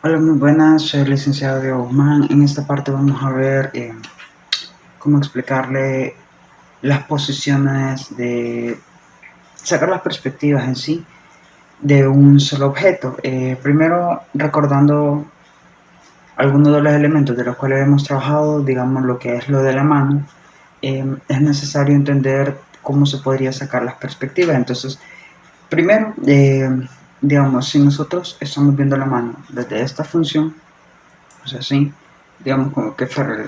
Hola, muy buenas, soy el licenciado Diego Guzmán. En esta parte vamos a ver cómo explicarle las posiciones de sacar las perspectivas en sí de un solo objeto. Primero, recordando algunos de los elementos de los cuales hemos trabajado, digamos lo que es lo de la mano, es necesario entender cómo se podría sacar las perspectivas. Entonces, primero, digamos, si nosotros estamos viendo la mano desde esta función, o sea, sí, digamos como que fuera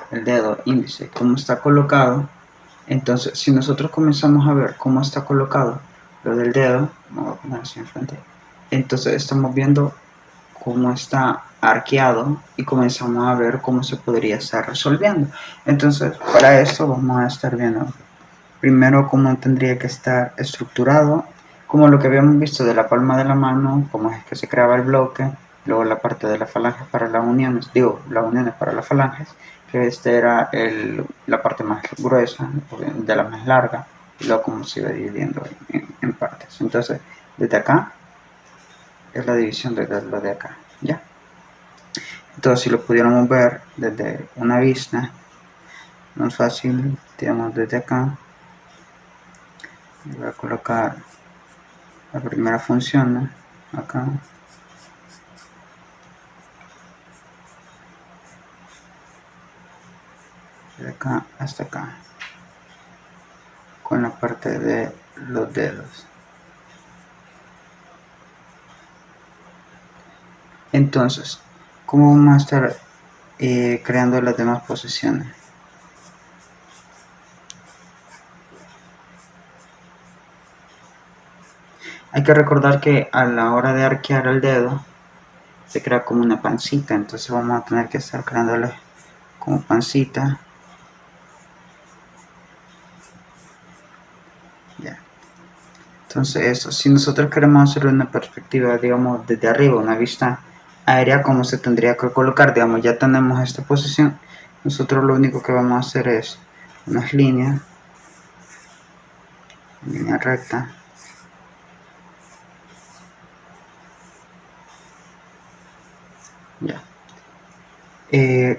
el dedo índice, cómo está colocado. Entonces, si nosotros comenzamos a ver cómo está colocado lo del dedo, me voy a poner así enfrente, entonces estamos viendo cómo está arqueado y comenzamos a ver cómo se podría estar resolviendo. Entonces, para esto vamos a estar viendo primero cómo tendría que estar estructurado, como lo que habíamos visto de la palma de la mano, cómo es que se creaba el bloque, luego la parte de la falange para las uniones, las uniones para las falanges, que este era la parte más gruesa, de la más larga, y luego cómo se iba dividiendo en partes. Entonces, desde acá es la división de lo de acá, ¿ya? Entonces, si lo pudiéramos ver desde una vista, más fácil, digamos desde acá, voy a colocar la primera función, ¿no? Acá, de acá hasta acá, con la parte de los dedos. Entonces, ¿cómo vamos a estar creando las demás posiciones? Hay que recordar que a la hora de arquear el dedo se crea como una pancita, entonces vamos a tener que estar creándole como pancita. Ya. Entonces eso, si nosotros queremos hacer una perspectiva, digamos, desde arriba, una vista aérea, como se tendría que colocar, digamos, ya tenemos esta posición, nosotros lo único que vamos a hacer es unas líneas, línea recta, ya.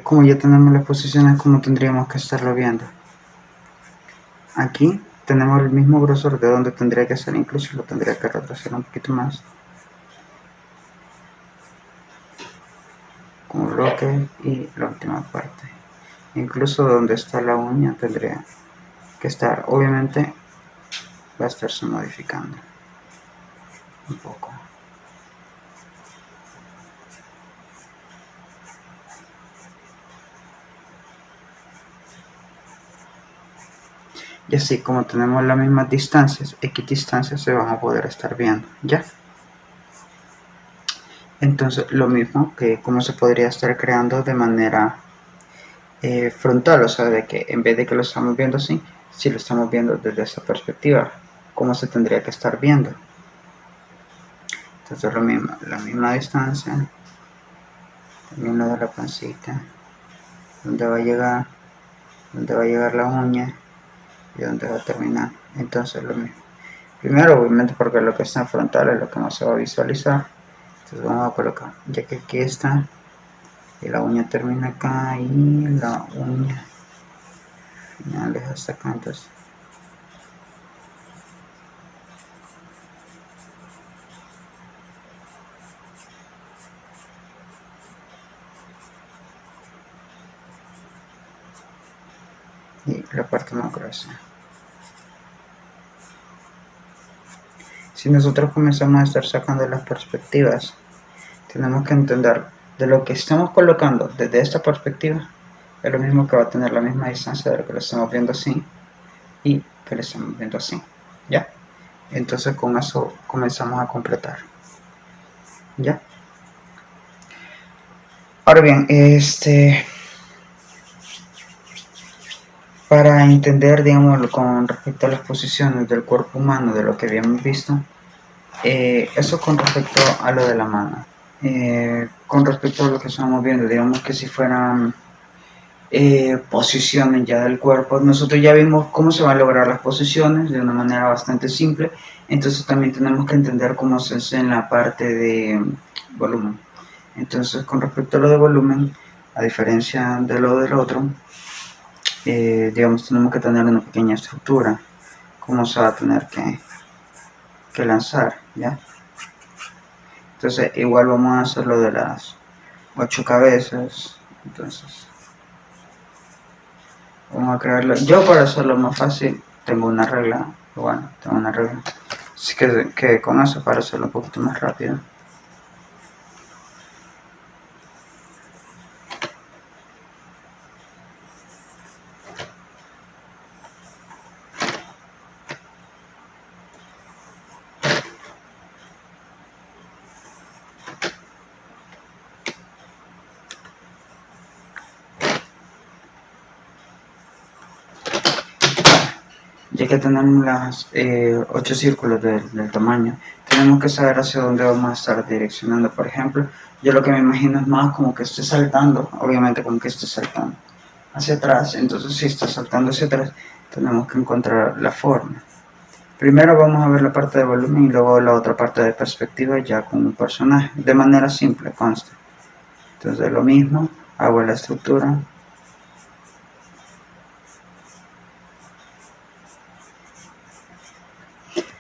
Como ya tenemos las posiciones, como tendríamos que estarlo viendo. Aquí tenemos el mismo grosor de donde tendría que ser, incluso lo tendría que retroceder un poquito más. Como bloque y la última parte. Incluso donde está la uña tendría que estar, obviamente va a estarse modificando un poco. Y así como tenemos las mismas distancias, equidistancias se van a poder estar viendo, ¿ya? Entonces lo mismo que cómo se podría estar creando de manera frontal, o sea, de que en vez de que lo estamos viendo así, si lo estamos viendo desde esa perspectiva, cómo se tendría que estar viendo. Entonces lo mismo, la misma distancia, también lo de la pancita, dónde va a llegar la uña y dónde va a terminar. Entonces lo mismo. Primero, obviamente, porque lo que está en frontal es lo que más se va a visualizar. Entonces vamos a colocar, ya que aquí está, y la uña termina acá y la uña final es hasta acá. Entonces, y la parte más gruesa. Si nosotros comenzamos a estar sacando las perspectivas, tenemos que entender de lo que estamos colocando desde esta perspectiva es lo mismo que va a tener la misma distancia de lo que lo estamos viendo así y que lo estamos viendo así, ¿ya? Entonces con eso comenzamos a completar, ¿ya? Ahora bien, para entender, digamos, con respecto a las posiciones del cuerpo humano de lo que habíamos visto, eso con respecto a lo de la mano. Con respecto a lo que estamos viendo, digamos que si fueran posiciones ya del cuerpo. Nosotros ya vimos cómo se van a lograr las posiciones de una manera bastante simple, entonces también tenemos que entender cómo se hace en la parte de volumen. Entonces, con respecto a lo de volumen, a diferencia de lo del otro, digamos, tenemos que tener una pequeña estructura, cómo se va a tener que lanzar, ¿ya? Entonces, igual vamos a hacer lo de las 8 cabezas, entonces vamos a crearlo. Yo, para hacerlo más fácil, tengo una regla, bueno, tengo una regla, así que con eso, para hacerlo un poquito más rápido, ya que tenemos las 8 círculos del tamaño, tenemos que saber hacia dónde vamos a estar direccionando. Por ejemplo, yo lo que me imagino es más como que esté saltando, obviamente como que esté saltando hacia atrás. Entonces, si está saltando hacia atrás, tenemos que encontrar la forma. Primero vamos a ver la parte de volumen y luego la otra parte de perspectiva ya con un personaje, de manera simple, consta. Entonces lo mismo, hago la estructura,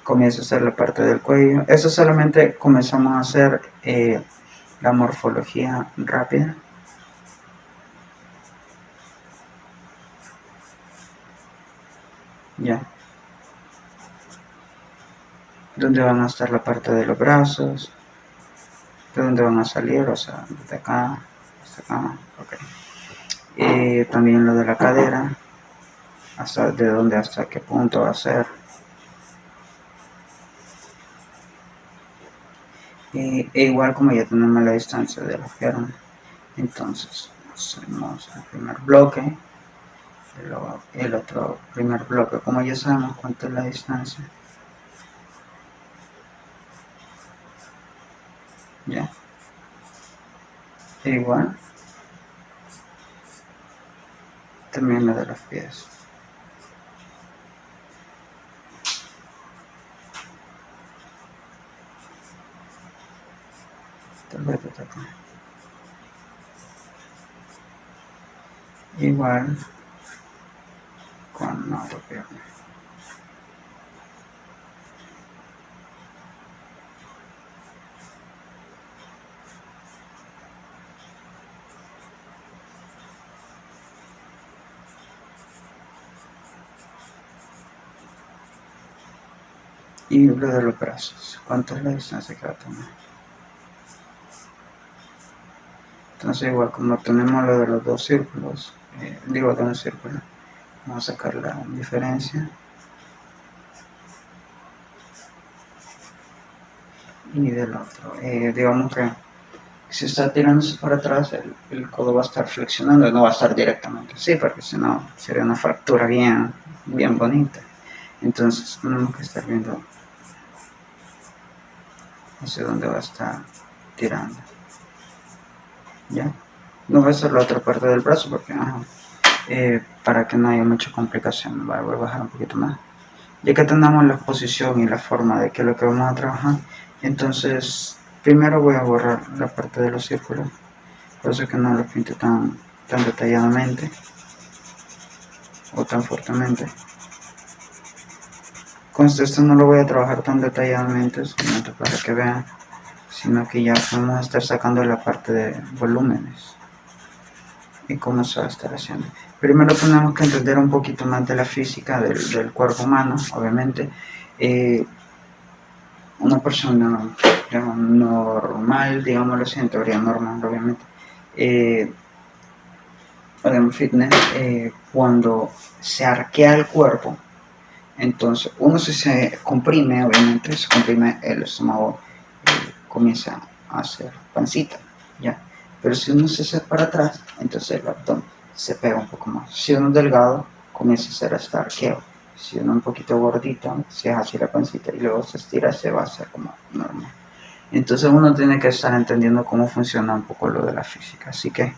comienzo a hacer la parte del cuello. Eso solamente comenzamos a hacer la morfología rápida. Ya. Donde van a estar la parte de los brazos, de dónde van a salir, o sea, desde acá hasta acá, ok. También lo de la cadera, hasta de dónde hasta qué punto va a ser. E igual, como ya tenemos la distancia de la pierna, entonces hacemos el primer bloque, el otro primer bloque, como ya sabemos cuánto es la distancia, ya, e igual también lo de los pies. Tal vez de acá. Igual con la otra pierna. Y lo de los brazos, ¿cuánto es la distancia que va a tomar? Entonces, igual como tenemos lo de los dos círculos, de un círculo, vamos a sacar la diferencia. Y del otro, digamos que si está tirándose para atrás, el codo va a estar flexionando, no va a estar directamente así, porque si no sería una fractura bien bonita. Entonces tenemos que estar viendo hacia dónde va a estar tirando. ¿Ya? No voy a hacer la otra parte del brazo porque para que no haya mucha complicación. Voy a bajar un poquito más. Ya que tenemos la posición y la forma de qué es lo que vamos a trabajar, entonces primero voy a borrar la parte de los círculos, por eso que no lo pinte tan detalladamente o tan fuertemente. Con esto no lo voy a trabajar tan detalladamente, solamente para que vean, sino que ya vamos a estar sacando la parte de volúmenes y cómo se va a estar haciendo. Primero tenemos que entender un poquito más de la física del cuerpo humano, obviamente. Una persona, digamos, normal, digámoslo así, en teoría normal, obviamente, en fitness, cuando se arquea el cuerpo, entonces uno se comprime, obviamente, se comprime el estómago, comienza a hacer pancita, ¿ya? Pero si uno se hace para atrás, entonces el abdomen se pega un poco más. Si uno es delgado, comienza a hacer hasta arqueo. Si uno es un poquito gordito, se hace así la pancita y luego se estira, se va a hacer como normal. Entonces uno tiene que estar entendiendo cómo funciona un poco lo de la física. Así que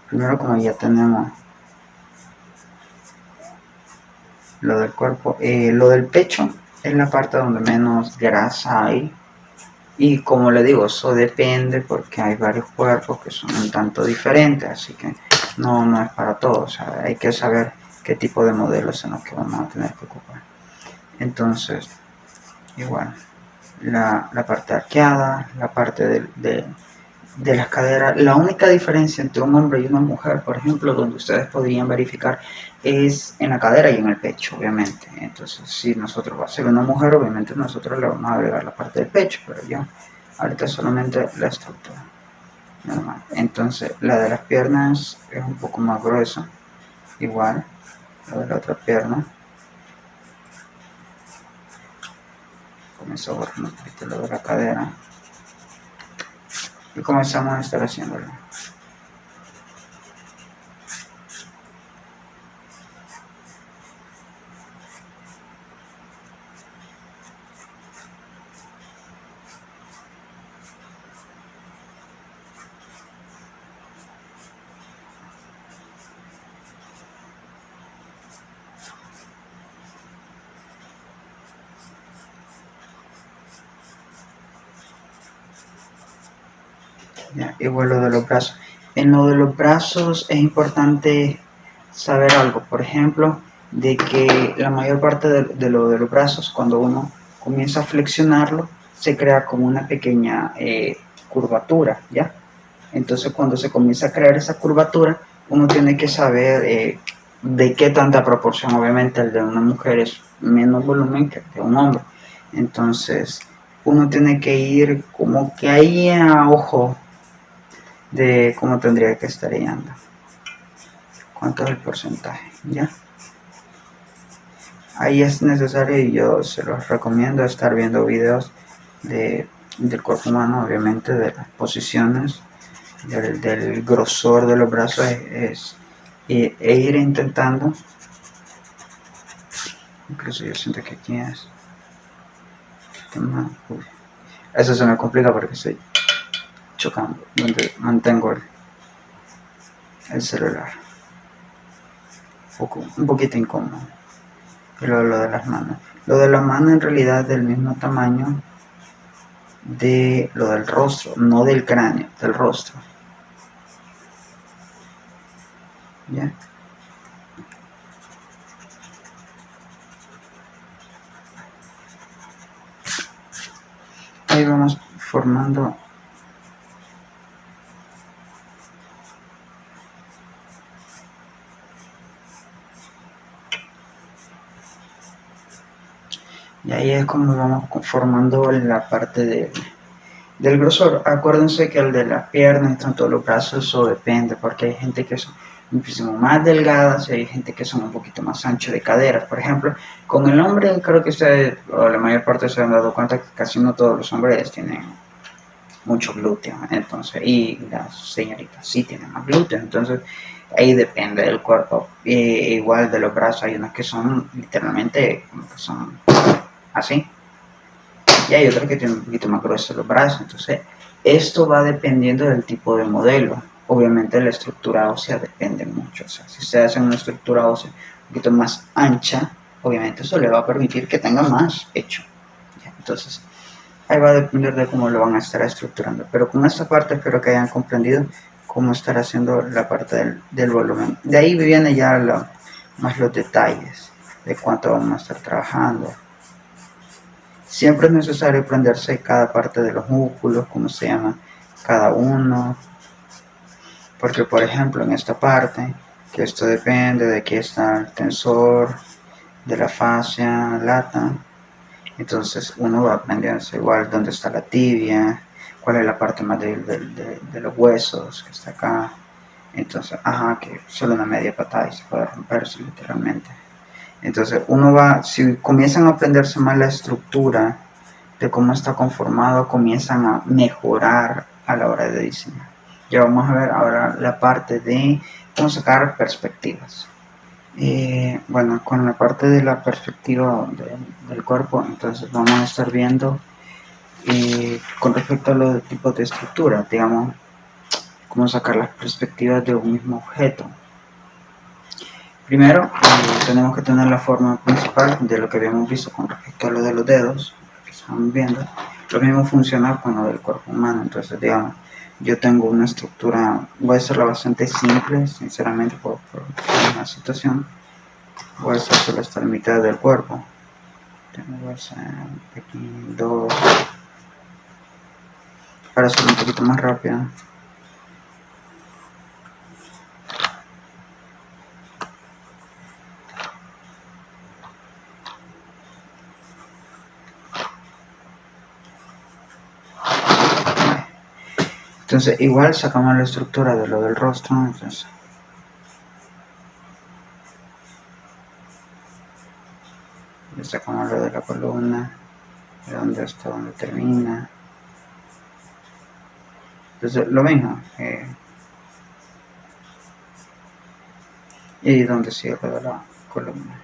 primero, como ya tenemos lo del cuerpo. Lo del pecho es la parte donde menos grasa hay. Y como le digo, eso depende porque hay varios cuerpos que son un tanto diferentes, así que no es para todos. O sea, hay que saber qué tipo de modelos son los que vamos a tener que ocupar. Entonces, igual, la parte arqueada, la parte de las caderas. La única diferencia entre un hombre y una mujer, por ejemplo, donde ustedes podrían verificar, es en la cadera y en el pecho, obviamente. Entonces, si nosotros va a ser una mujer, obviamente nosotros le vamos a agregar la parte del pecho, pero yo ahorita solamente la estructura. Normal. Entonces, la de las piernas es un poco más gruesa, igual, la de la otra pierna. Comienzo a borrar un poquito lo de la cadera. Y comenzamos a estar haciéndolo. Ya, igual lo de los brazos. En lo de los brazos es importante saber algo, por ejemplo, de que la mayor parte de lo de los brazos, cuando uno comienza a flexionarlo, se crea como una pequeña curvatura, ¿ya? Entonces cuando se comienza a crear esa curvatura, uno tiene que saber de qué tanta proporción, obviamente el de una mujer es menos volumen que el de un hombre. Entonces uno tiene que ir como que ahí a ojo de cómo tendría que estar yendo. ¿Cuánto es el porcentaje? ¿Ya? Ahí es necesario y yo se los recomiendo estar viendo videos del cuerpo humano, obviamente, de las posiciones, del grosor de los brazos e ir intentando. Incluso yo siento que aquí es. Eso se me complica porque estoy chocando, donde mantengo el celular. Un poquito incómodo. Y lo de las manos. Lo de las manos en realidad es del mismo tamaño de lo del rostro, no del cráneo, del rostro. ¿Ya? Ahí vamos formando y ahí es como vamos formando la parte del grosor. Acuérdense que el de las piernas, tanto los brazos, eso depende, porque hay gente que son muchísimo más delgadas y hay gente que son un poquito más ancho de caderas. Por ejemplo, con el hombre creo que ustedes, o la mayor parte se han dado cuenta que casi no todos los hombres tienen mucho glúteo, entonces, y las señoritas sí tienen más glúteo, entonces ahí depende del cuerpo. Igual de los brazos hay unas que son literalmente como que son así, y hay otras que tienen un poquito más gruesos los brazos. Entonces esto va dependiendo del tipo de modelo. Obviamente la estructura ósea depende mucho, o sea, si se hace una estructura ósea un poquito más ancha, obviamente eso le va a permitir que tenga más pecho. Entonces ahí va a depender de cómo lo van a estar estructurando, pero con esta parte espero que hayan comprendido cómo estar haciendo la parte del volumen. De ahí vienen ya más los detalles de cuánto vamos a estar trabajando. Siempre es necesario aprenderse cada parte de los músculos, cómo se llama cada uno, porque por ejemplo en esta parte, que esto depende de aquí está el tensor, de la fascia lata, entonces uno va aprendiendo igual dónde está la tibia, cuál es la parte más de los huesos que está acá. Entonces, que solo una media patada y se puede romperse literalmente. Entonces uno va, si comienzan a aprenderse más la estructura de cómo está conformado, comienzan a mejorar a la hora de diseñar. Ya vamos a ver ahora la parte de cómo sacar perspectivas. Bueno, con la parte de la perspectiva del cuerpo, entonces vamos a estar viendo con respecto a los tipos de estructura, digamos, cómo sacar las perspectivas de un mismo objeto. Primero, tenemos que tener la forma principal de lo que habíamos visto con respecto a lo de los dedos, que estamos viendo. Lo mismo funciona con lo del cuerpo humano. Entonces, digamos, yo tengo una estructura, voy a hacerla bastante simple, sinceramente, por una situación. Voy a hacer solo hasta la mitad del cuerpo. Voy a hacer aquí dos, para hacerlo un poquito más rápido. Entonces, igual sacamos la estructura de lo del rostro. Entonces, le sacamos lo de la columna, de donde hasta donde termina. Entonces, lo mismo. Y donde cierra de la columna.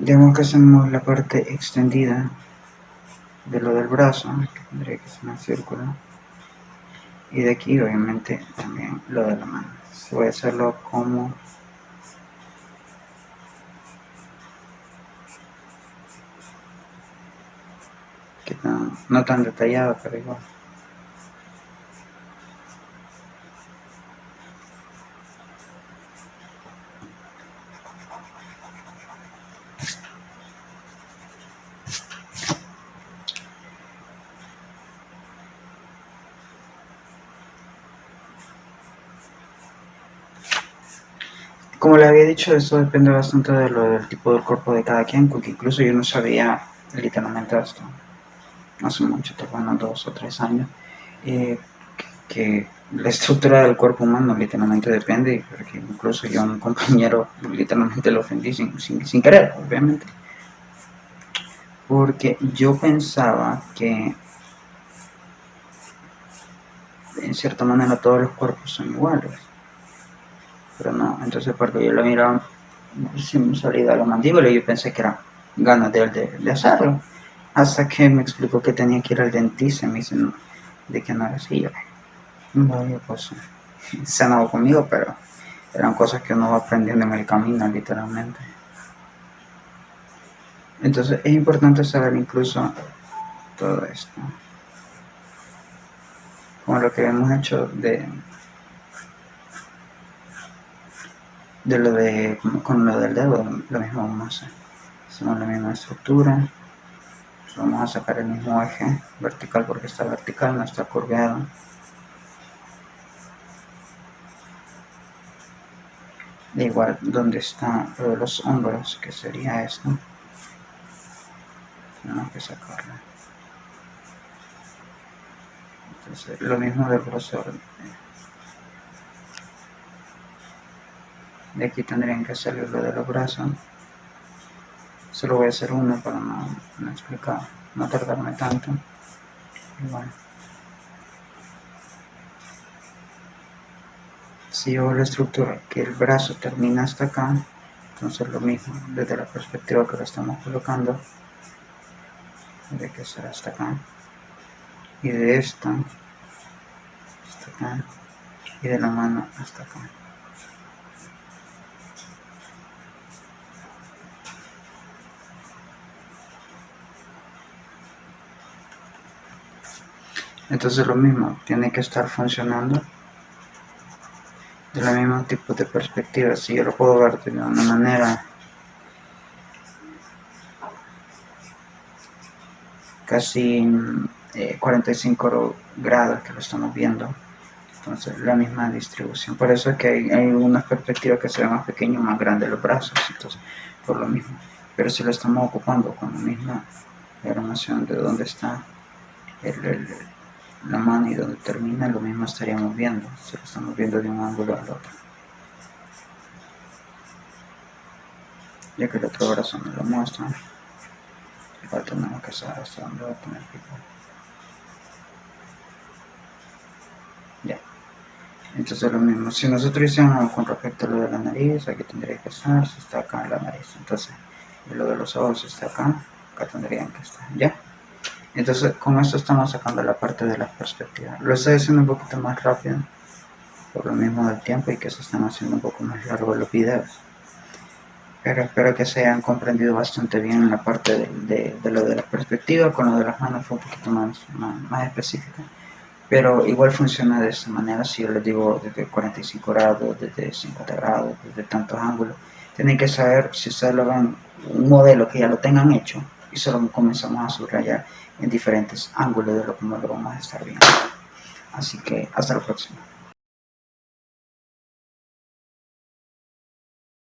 Digamos que hacemos la parte extendida de lo del brazo, que tendría que ser un círculo. Y de aquí, obviamente, también lo de la mano. Voy a hacerlo como que no tan detallado, pero igual. Como les había dicho, eso depende bastante del tipo del cuerpo de cada quien, porque incluso yo no sabía literalmente hasta hace mucho, bueno, 2 o 3 años, que la estructura del cuerpo humano literalmente depende, porque incluso yo a un compañero literalmente lo ofendí sin querer, obviamente, porque yo pensaba que en cierta manera todos los cuerpos son iguales, pero no. Entonces, porque yo lo miraba sin salida a la mandíbula y yo pensé que era ganas de hacerlo, hasta que me explicó que tenía que ir al dentista y me dice no, de que no era así. Vaya, pues se enojó conmigo, pero eran cosas que uno va aprendiendo en el camino, literalmente. Entonces es importante saber incluso todo esto, como lo que hemos hecho de lo de con lo del dedo, lo mismo vamos a hacer. Hacemos la misma estructura, vamos a sacar el mismo eje vertical porque está vertical, no está curveado. De igual donde está lo de los hombros, que sería esto, tenemos que sacarlo. Entonces lo mismo del grosor. De aquí tendrían que salir lo de los brazos. Solo voy a hacer uno para no explicar, no tardarme tanto. Igual. Si yo la estructura que el brazo termina hasta acá, entonces lo mismo desde la perspectiva que lo estamos colocando, tendría que ser hasta acá. Y de esta hasta acá. Y de la mano hasta acá. Entonces lo mismo, tiene que estar funcionando de la misma tipo de perspectiva. Si yo lo puedo ver de una manera casi 45 grados que lo estamos viendo, entonces la misma distribución. Por eso es que hay algunas perspectivas que se ven más pequeños, más grandes los brazos, entonces por lo mismo. Pero si lo estamos ocupando con la misma información de dónde está el la mano y donde termina, lo mismo estaríamos viendo, si lo estamos viendo de un ángulo al otro. Ya que el otro brazo me lo muestra, igual tenemos que saber hasta dónde va a poner el pico. Ya. Entonces lo mismo, si nosotros hiciéramos con respecto a lo de la nariz, aquí tendría que estar, si está acá en la nariz. Entonces, y lo de los ojos está acá, acá tendrían que estar, ¿ya? Entonces, con esto estamos sacando la parte de las perspectivas. Lo estoy haciendo un poquito más rápido, por lo mismo del tiempo y que se están haciendo un poco más largos los videos. Pero espero que se hayan comprendido bastante bien la parte de lo de la perspectiva. Con lo de las manos fue un poquito más específica. Pero igual funciona de esta manera, si yo les digo desde 45 grados, desde 50 grados, desde tantos ángulos. Tienen que saber, si ustedes lo ven, un modelo que ya lo tengan hecho, y solo comenzamos a subrayar en diferentes ángulos de lo como lo vamos a estar viendo. Así que hasta la próxima.